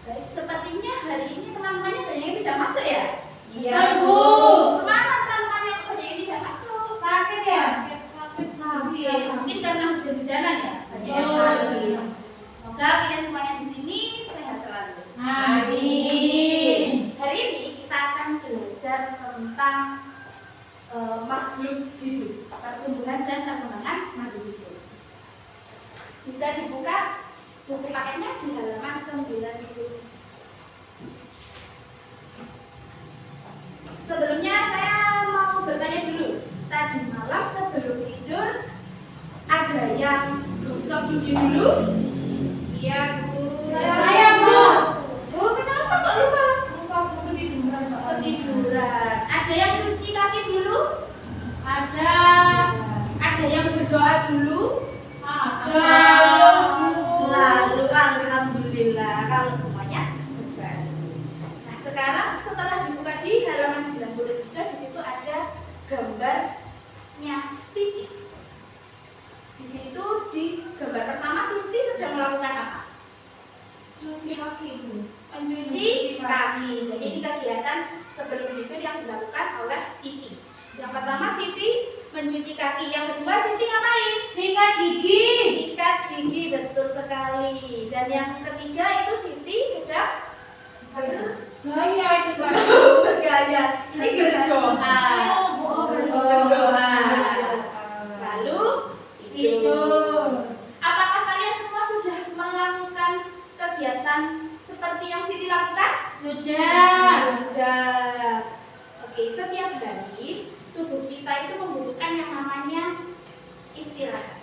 Baik, sepertinya hari ini teman-temannya banyak yang tidak masuk ya? Iya, Bu. Kemana teman-temannya banyak yang tidak masuk? Sakit ya? Sakit. Mungkin karena hujan-hujanan ya? Banyak yang sakit. Semoga kalian semuanya di sini sehat selalu. Amin. Hari ini kita akan belajar tentang makhluk hidup, pertumbuhan dan perkembangan makhluk hidup. Bisa dibuka buku paketnya di halaman 90. Sebelumnya saya mau bertanya dulu. Tadi malam sebelum tidur ada yang gosok gigi dulu? Iya, Bu. Saya, Bu. Oh, kenapa kok lupa? Lupa Bu, ketiduran. Ketiduran. Ada yang cuci kaki dulu? Ada. Ada yang berdoa dulu? Ada, Bu. Lalu alhamdulillah kalau semuanya berdoa. Nah, sekarang setelah dibuka di halaman 93 di situ ada gambarnya Siti. Di situ di gambar pertama Siti sedang melakukan apa? Cuci kaki, Bu. Mencuci kaki. Jadi ini kegiatan sebelum itu yang dilakukan oleh Siti. Yang pertama Siti mencuci kaki, yang kedua Siti ngapain? Sikat gigi. Sikat gigi, betul sekali. Dan yang ketiga itu Siti sedang Gaya itu, Pak. bergaya. Ini berdoa. Oh, Berdoa. Lalu tidur. Apakah kalian semua sudah melakukan kegiatan seperti yang Siti lakukan? Sudah. Sudah. Oke, setiap hari tubuh kita itu membutuhkan yang namanya istirahat.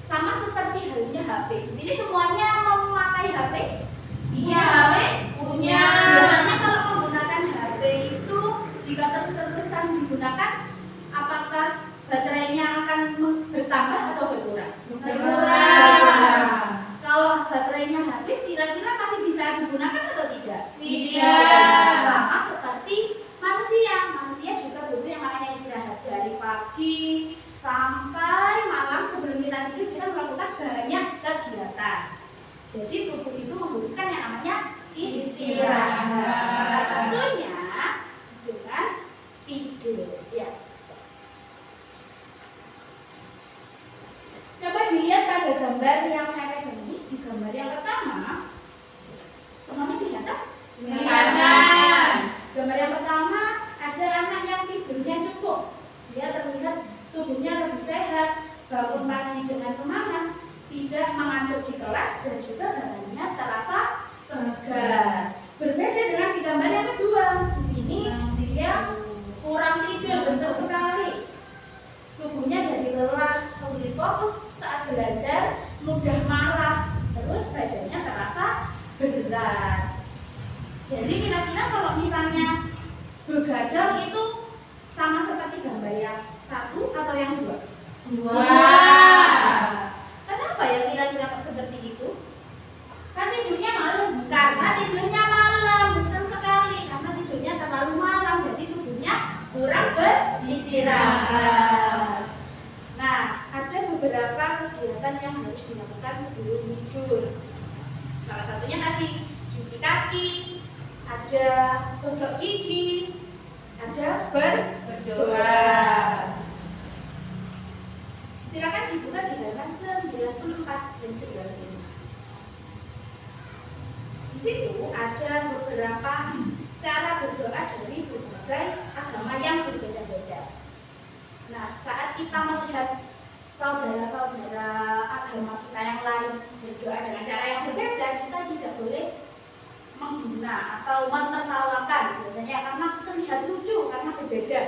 Sama seperti halnya HP. Di sini semuanya memakai HP? Iya. HP? Punya. Biasanya kalau menggunakan HP itu jika terus-terusan digunakan, apakah baterainya akan bertambah atau berkurang? Berkurang. Kalau baterainya habis, kira-kira masih bisa digunakan atau tidak? Tidak. Sama seperti manusia. Manusia juga butuh yang namanya istirahat. Dari pagi sampai malam sebelum kita tidur kita melakukan banyak kegiatan. Jadi tubuh itu membutuhkan yang namanya istirahat. Salah satunya dengan tidur. Ya. Coba dilihat pada gambar yang saya ini. Di gambar yang pertama, semuanya kelihatan? Kelihatan. Gambar yang pertama ada anak yang tidurnya cukup. Dia terlihat tubuhnya lebih sehat, bangun pagi dengan semangat, tidak mengantuk di kelas dan juga badannya terasa segar. Berbeda dengan di gambar yang kedua. Di sini dia kurang tidur, betul sekali. Tubuhnya jadi lelah, sulit fokus saat belajar, mudah marah, terus badannya terasa berat. Jadi kira-kira kalau misalnya begadang itu sama seperti gambar yang satu atau yang dua? Kenapa ya kira-kira kok seperti itu? Kan tidurnya malam. Karena tidurnya malam, betul sekali. Karena tidurnya terlalu malam, jadi tubuhnya kurang beristirahat. Nah, ada beberapa kegiatan yang harus dilakukan sebelum tidur. Salah satunya tadi cuci kaki, ada gosok gigi, ada berdoa. Silakan dibuka di halaman 94 dan 95. Di situ ada beberapa cara berdoa dari berbagai agama yang berbeda-beda. Nah, saat kita melihat saudara-saudara agama kita yang lain berdoa dengan cara yang berbeda, kita tidak boleh menghina atau menertawakan. Biasanya karena terlihat lucu, karena berbeda.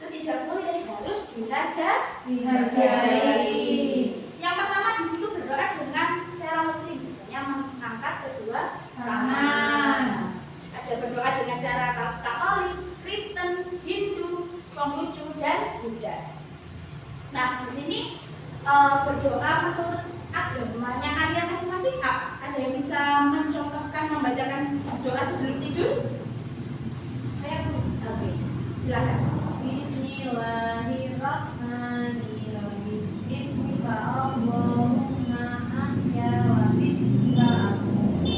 Itu tidak boleh, harus dihargai. Yang pertama di situ berdoa dengan cara Muslim, biasanya mengangkat kedua tangan. Ada berdoa dengan cara Katolik, Kristen, Hindu, Konghucu dan Buddha. Nah, di sini berdoa menurut agamanya kalian masing-masing apa? Ada yang bisa mencontohkan, membacakan doa sebelum tidur? Saya, Bu. Oke, silakan. Bismillahirrahmanirrahim. Bismillahirrahmanirrahim.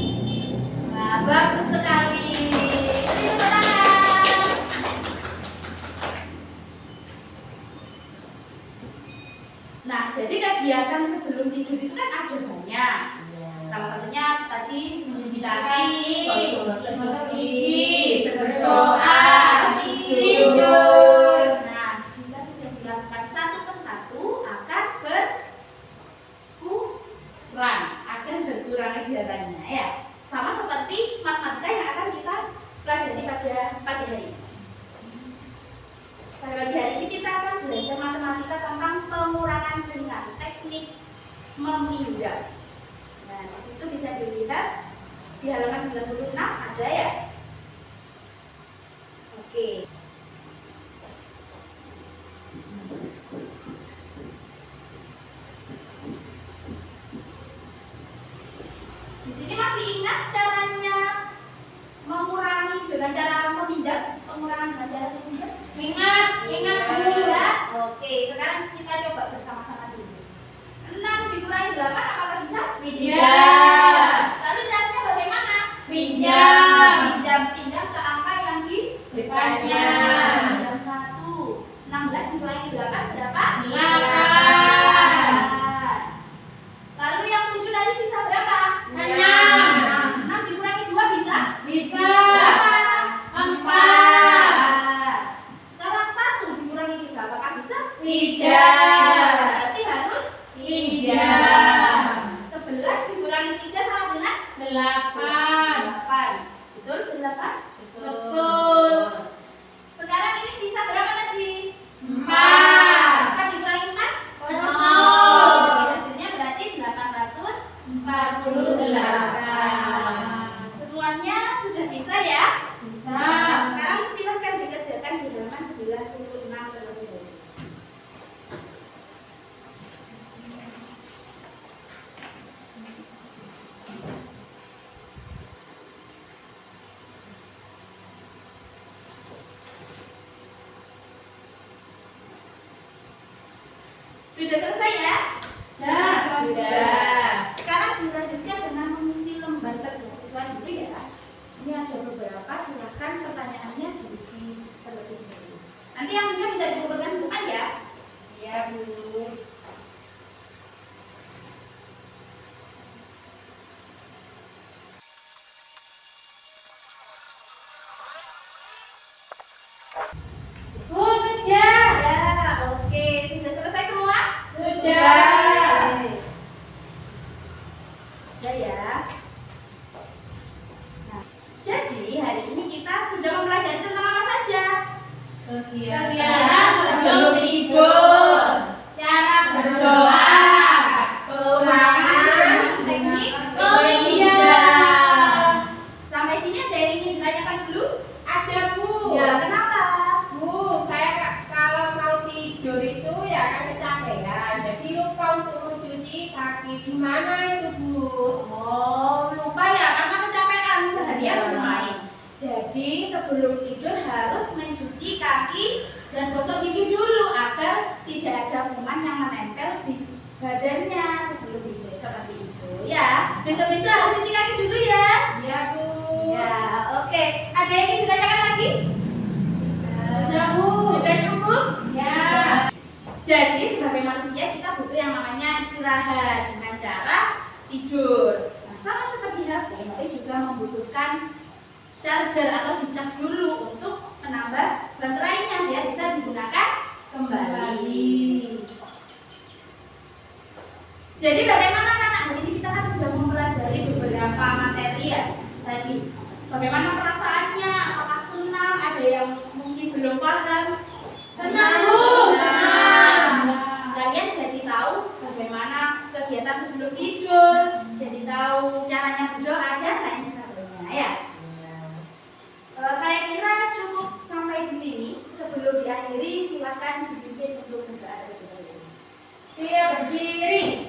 kaki, gosok gigi, berdoa, tidur. Nah, jika sudah dilakukan satu persatu akan berkurang kegiatannya ya. Sama seperti matematika yang akan kita pelajari pada pagi hari ini. Pada pagi hari ini kita akan belajar matematika tentang pengurangan dengan teknik meminjam. Nah, di situ bisa dilihat di halaman 96 ada ya. Oke. Di sini masih ingat caranya mengurangi dengan cara meminjam? Pengurangan dengan cara meminjam? Ingat, Bu. Ya. Oke, sekarang kita coba bersama-sama dulu. 6 dikurangi 8 apakah bisa? Tidak. Lalu caranya bagaimana? Pinjam. Pinjam ke angka yang di Depannya. Pinjam 1. 16 dikurangi 8 berapa? 8. Lalu yang 7 tadi sisa berapa? 6. 6 dikurangi 2 bisa? Bisa. Berapa? 4. Sekarang 1 dikurangi 3 apakah bisa? Tidak. Berarti harus Pinjam. 11 dikurangi 3 sama dengan 8. 8. Betul? 8? Betul. Sekarang ini sisa berapa tadi? 4. 4 dikurangi 4? Kosong. Hasilnya berarti 848. Semuanya sudah bisa ya? Bisa. Sekarang silakan dikerjakan di halaman 96 terlebih dahulu. Sudah selesai ya? Sudah. Sekarang dilanjutkan dengan mengisi lembar kerja siswa dulu ya. Ini ada beberapa, silakan pertanyaannya diisi terlebih dahulu. Nanti yang sudah bisa dikumpulkan bukan ya? Iya, Bu. Bu, sudah. Ya, oke. Sudah selesai semua? Sudah. Oke. Sudah ya. Nah, jadi hari ini kita sudah mempelajari tentang apa saja? Kegiatan sebelum tidur. Cara berdoa. Pengurangan Teknik meminjam. Sampai sini ada yang ingin ditanyakan dulu? Ada, Bu. Ya, kenapa? Bu, saya kalau mau tidur itu ya kan kecapean, jadi lupa untuk mencuci kaki. Gimana itu, Bu? Oh, lupa ya karena kecapean seharian Iya. bermain. Jadi sebelum tidur harus mencuci kaki dan gosok gigi dulu agar tidak ada kuman yang menempel di badannya sebelum tidur seperti itu ya. Bisa-bisa harus cuci kaki dulu ya. Iya, Bu. Ya, oke. Ada yang ingin ditanyakan lagi? Sudah, Bu. Sudah cukup? Ya. Jadi sebagai manusia kita butuh yang namanya istirahat dengan cara tidur. Nah, sama seperti HP juga membutuhkan charger atau dicas dulu untuk menambah baterainya biar bisa digunakan kembali. Jadi bagaimana anak-anak? Hari ini kita kan sudah mempelajari beberapa materi ya tadi. Bagaimana perasaannya? Apakah senang? Ada yang mungkin belum paham? Senang, Bu. Senang. Kalian jadi tahu bagaimana kegiatan sebelum tidur, jadi tahu caranya berdoa dan lain sebagainya ya. Saya kira cukup sampai di sini. Sebelum diakhiri, silakan dipimpin untuk berdoa terlebih dahulu. Siap berdiri.